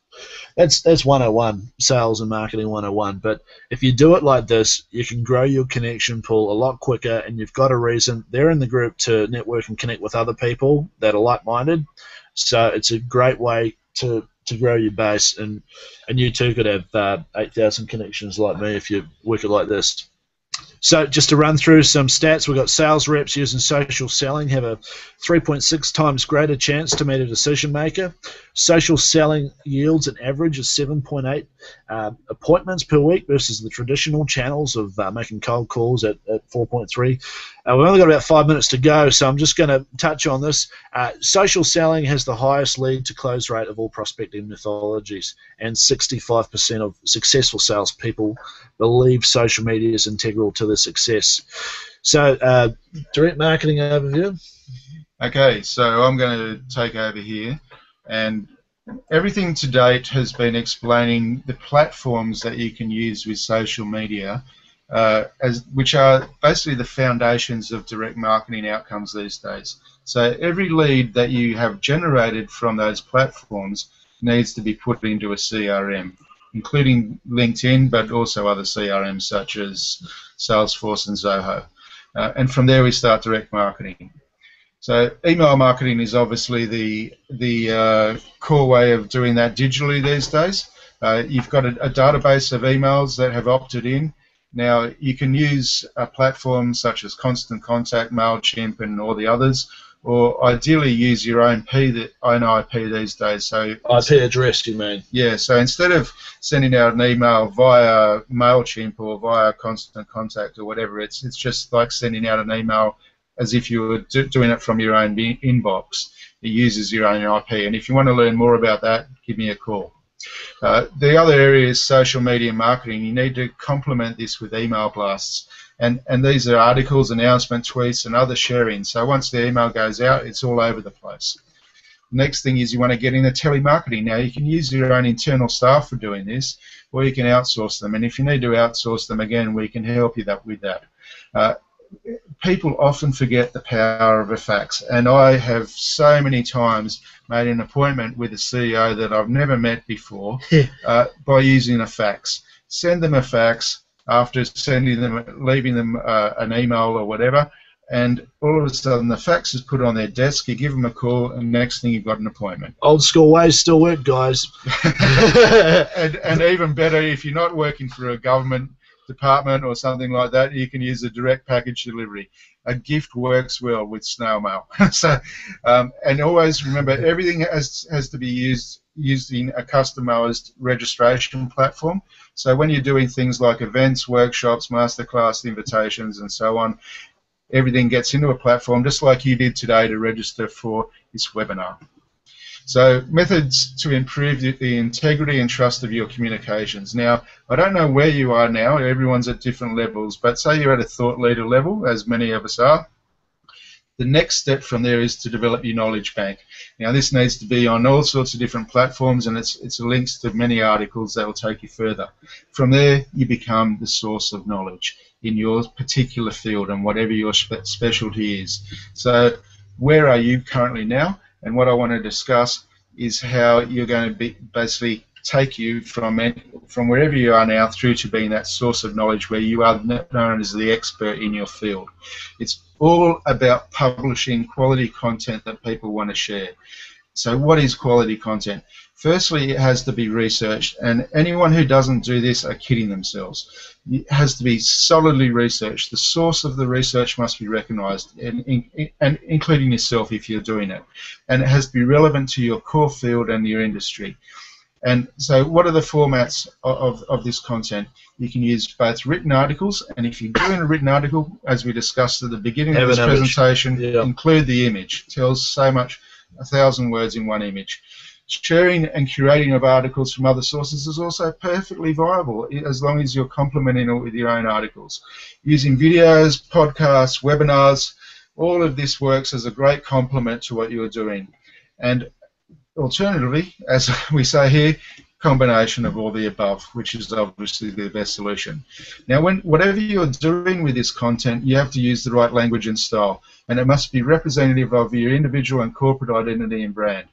101, sales and marketing 101. But if you do it like this, you can grow your connection pool a lot quicker, and you've got a reason. They're in the group to network and connect with other people that are like-minded. So it's a great way to grow your base, and you too could have 8,000 connections like me if you work it like this. So just to run through some stats, we've got sales reps using social selling have a 3.6 times greater chance to meet a decision maker. Social selling yields an average of 7.8 appointments per week versus the traditional channels of making cold calls at 4.3. We've only got about 5 minutes to go, so I'm just going to touch on this. Social selling has the highest lead to close rate of all prospecting methodologies, and 65% of successful salespeople believe social media is integral to their success. So, direct marketing overview. Okay, so I'm going to take over here, and everything to date has been explaining the platforms that you can use with social media, which are basically the foundations of direct marketing outcomes these days. So every lead that you have generated from those platforms needs to be put into a CRM, including LinkedIn, but also other CRMs such as Salesforce and Zoho. And from there we start direct marketing. So email marketing is obviously the core way of doing that digitally these days. You've got a database of emails that have opted in. Now you can use platforms such as Constant Contact, MailChimp, and all the others, or ideally use your own IP these days. So IP address, you mean? Yeah. So instead of sending out an email via MailChimp or via Constant Contact or whatever, it's just like sending out an email as if you were doing it from your own inbox. It uses your own IP, and if you want to learn more about that, give me a call. The other area is social media marketing. You need to complement this with email blasts, and these are articles, announcement tweets, and other sharing. So once the email goes out, it's all over the place. Next thing is you want to get into telemarketing. Now you can use your own internal staff for doing this, or you can outsource them, and if you need to outsource them, again, we can help you with that. People often forget the power of a fax, and I have so many times made an appointment with a CEO that I've never met before by using a fax. Send them a fax after leaving them an email or whatever, and all of a sudden the fax is put on their desk, you give them a call, and next thing you've got an appointment. Old school ways still work, guys. and even better, if you're not working for a government department or something like that, you can use a direct package delivery. A gift works well with snail mail. So, and always remember, everything has to be used using a customized registration platform. So when you're doing things like events, workshops, masterclass invitations, and so on, everything gets into a platform, just like you did today to register for this webinar. So methods to improve the integrity and trust of your communications. Now, I don't know where you are now, everyone's at different levels, but say you're at a thought leader level, as many of us are. The next step from there is to develop your knowledge bank. Now this needs to be on all sorts of different platforms, and it's links to many articles that will take you further. From there, you become the source of knowledge in your particular field and whatever your specialty is. So where are you currently now? And what I want to discuss is how you're going to basically take you from wherever you are now through to being that source of knowledge where you are known as the expert in your field. It's all about publishing quality content that people want to share. So what is quality content? Firstly, it has to be researched, and anyone who doesn't do this are kidding themselves. It has to be solidly researched. The source of the research must be recognized, and including yourself if you're doing it. And it has to be relevant to your core field and your industry. And so what are the formats of this content? You can use both written articles, and if you're doing a written article, as we discussed at the beginning of this presentation, include the image. It tells so much, 1,000 words in one image. Sharing and curating of articles from other sources is also perfectly viable as long as you're complementing it with your own articles. Using videos, podcasts, webinars, All of this works as a great complement to what you're doing. And alternatively, as we say here, combination of all the above, which is obviously the best solution. Now, whatever you're doing with this content, you have to use the right language and style, and it must be representative of your individual and corporate identity and brand.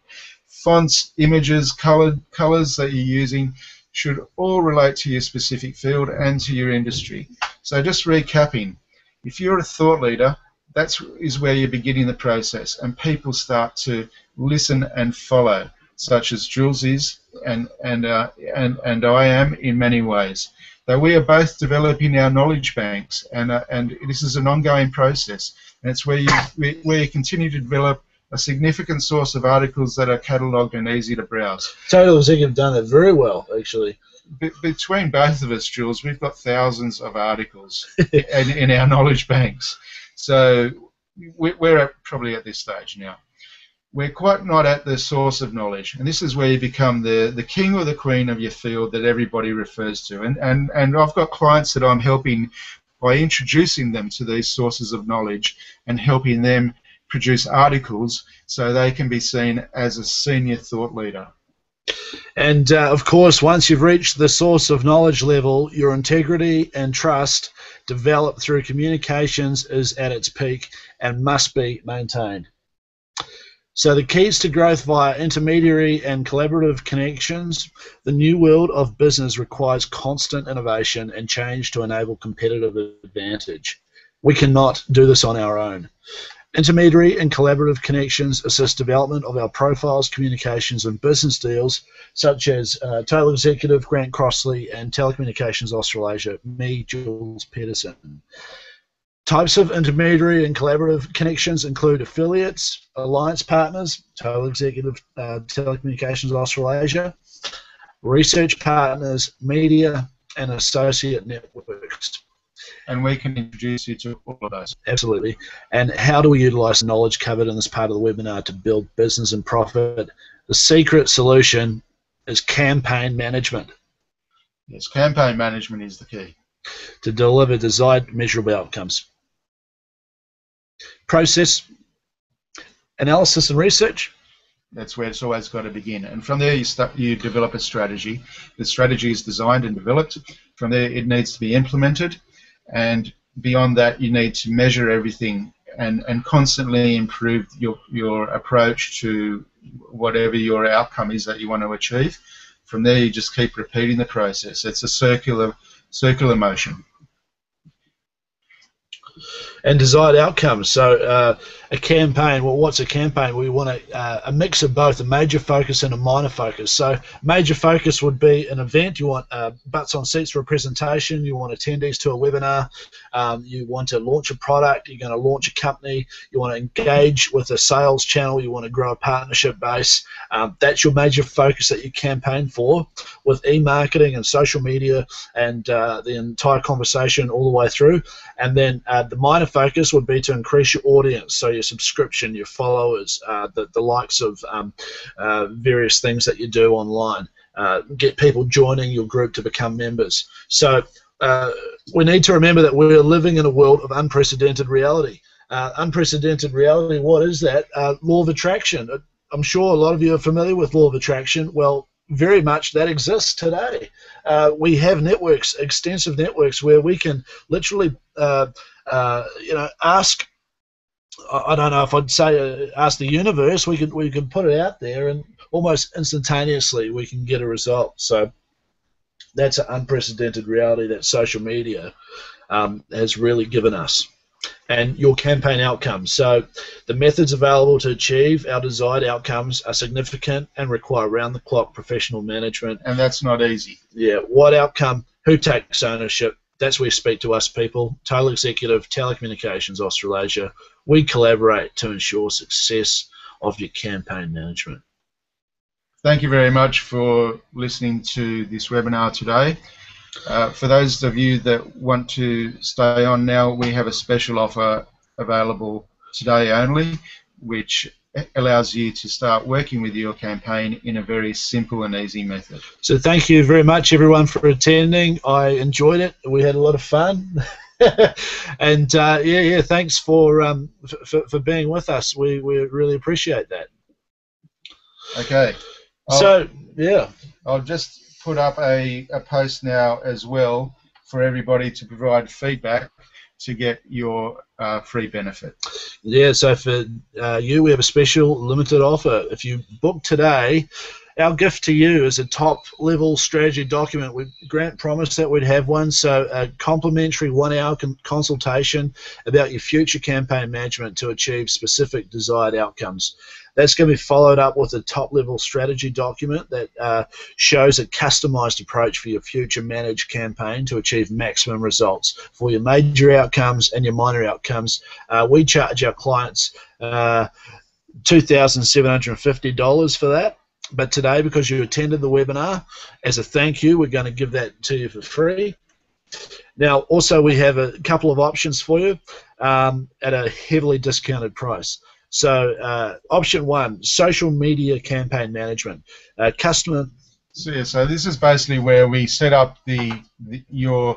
Fonts, images, colors that you're using should all relate to your specific field and to your industry. So just recapping, if you're a thought leader, that is where you're beginning the process, and people start to listen and follow, such as Jules is, and I am in many ways. Though we are both developing our knowledge banks, and this is an ongoing process, and it's where you continue to develop a significant source of articles that are catalogued and easy to browse. Total Executive have done that very well, actually. Between both of us, Jules, we've got thousands of articles in our knowledge banks. So we're probably at this stage now. We're quite not at the source of knowledge, and this is where you become the king or the queen of your field that everybody refers to. And I've got clients that I'm helping by introducing them to these sources of knowledge and helping them produce articles so they can be seen as a senior thought leader. And of course, once you've reached the source of knowledge level, your integrity and trust developed through communications is at its peak and must be maintained. So the keys to growth via intermediary and collaborative connections. The new world of business requires constant innovation and change to enable competitive advantage. We cannot do this on our own. Intermediary and collaborative connections assist development of our profiles, communications, and business deals, such as Total Executive, Grant Crossley, and Telecommunications Australasia, me, Jules Peterson. Types of intermediary and collaborative connections include affiliates, alliance partners, Total Executive, Telecommunications Australasia, research partners, media, and associate networks. And we can introduce you to all of those. Absolutely. And how do we utilize the knowledge covered in this part of the webinar to build business and profit? The secret solution is campaign management. Yes, campaign management is the key. To deliver desired measurable outcomes. Process, analysis and research. That's where it's always got to begin. And from there you develop a strategy. The strategy is designed and developed. From there it needs to be implemented. And beyond that, you need to measure everything and constantly improve your approach to whatever your outcome is that you want to achieve. From there, you just keep repeating the process. It's a circular motion. And desired outcomes. So a campaign, well, what's a campaign? We want a mix of both, a major focus and a minor focus. So major focus would be an event. You want butts on seats for a presentation. You want attendees to a webinar. You want to launch a product. You're going to launch a company. You want to engage with a sales channel. You want to grow a partnership base. That's your major focus that you campaign for, with e-marketing and social media and the entire conversation all the way through. And then the minor focus would be to increase your audience, so your subscription, your followers, the likes of various things that you do online. Get people joining your group to become members. So we need to remember that we're living in a world of unprecedented reality. Unprecedented reality, what is that? Law of attraction. I'm sure a lot of you are familiar with law of attraction. Well, very much that exists today. We have networks, extensive networks, where we can literally ask, I don't know if I'd say ask the universe. We can put it out there, and almost instantaneously we can get a result. So that's an unprecedented reality that social media has really given us. And your campaign outcomes. So the methods available to achieve our desired outcomes are significant and require round-the-clock professional management. And that's not easy. Yeah. What outcome? Who takes ownership? That's where you speak to us people. Total Executive, Telecommunications Australasia. We collaborate to ensure success of your campaign management. Thank you very much for listening to this webinar today. For those of you that want to stay on now, we have a special offer available today only, which allows you to start working with your campaign in a very simple and easy method. So thank you very much, everyone, for attending. I enjoyed it. We had a lot of fun. And yeah, thanks for being with us. We really appreciate that. Okay. So yeah, I'll just put up a post now as well for everybody to provide feedback to get your free benefit. Yeah, so for you, we have a special limited offer. If you book today, our gift to you is a top-level strategy document. Grant promised that we'd have one, so a complimentary 1-hour consultation about your future campaign management to achieve specific desired outcomes. That's going to be followed up with a top-level strategy document that shows a customized approach for your future managed campaign to achieve maximum results for your major outcomes and your minor outcomes. We charge our clients $2,750 for that. But today, because you attended the webinar, as a thank you, we're going to give that to you for free. Now, also, we have a couple of options for you at a heavily discounted price. So, option 1, social media campaign management. So this is basically where we set up your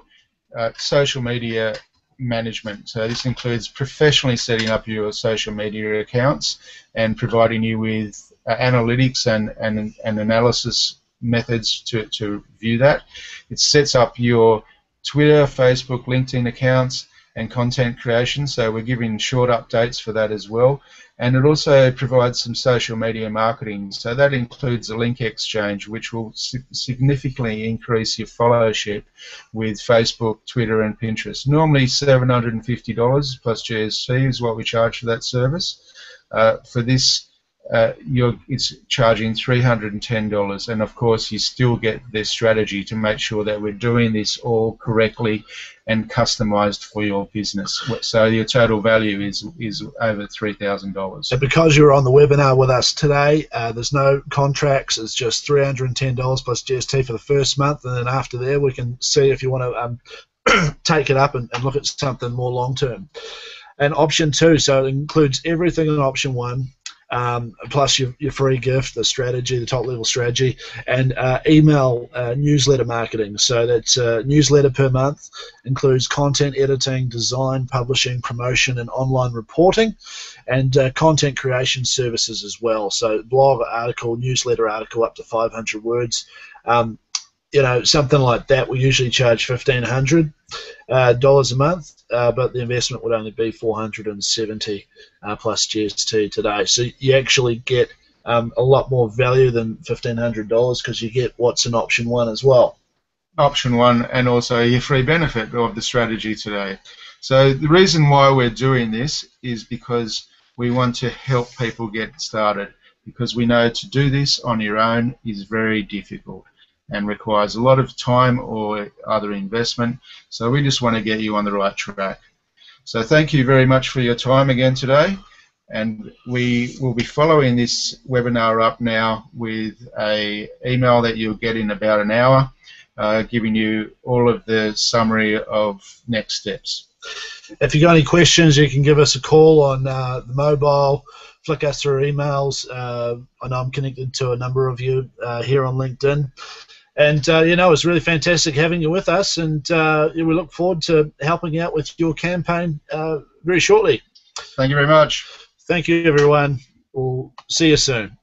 social media management. So this includes professionally setting up your social media accounts and providing you with analytics and analysis methods to view that. It sets up your Twitter, Facebook, LinkedIn accounts and content creation, so we're giving short updates for that as well. And it also provides some social media marketing, so that includes a link exchange, which will significantly increase your followership with Facebook, Twitter and Pinterest. Normally $750 plus GST is what we charge for that service. For this, it's charging $310, and of course you still get this strategy to make sure that we're doing this all correctly and customized for your business. So your total value is over $3,000. And because you're on the webinar with us today, there's no contracts. It's just $310 plus GST for the first month, and then after there we can see if you want to take it up and look at something more long term. And option 2, so it includes everything in option 1. Plus your free gift, the strategy, the top-level strategy, and email newsletter marketing. So that's newsletter per month, includes content editing, design, publishing, promotion, and online reporting, and content creation services as well. So blog article, newsletter article up to 500 words. You know, something like that we usually charge $1,500 a month, but the investment would only be $470 plus GST today. So you actually get a lot more value than $1,500 because you get what's in option 1 as well. Option 1 and also your free benefit of the strategy today. So the reason why we're doing this is because we want to help people get started, because we know to do this on your own is very difficult and requires a lot of time or other investment. So we just want to get you on the right track. So thank you very much for your time again today, and we will be following this webinar up now with an email that you'll get in about an hour, giving you all of the summary of next steps. If you've got any questions, you can give us a call on the mobile, flick us through emails. I know I'm connected to a number of you here on LinkedIn. And, you know, it's really fantastic having you with us, and we look forward to helping out with your campaign very shortly. Thank you very much. Thank you, everyone. We'll see you soon.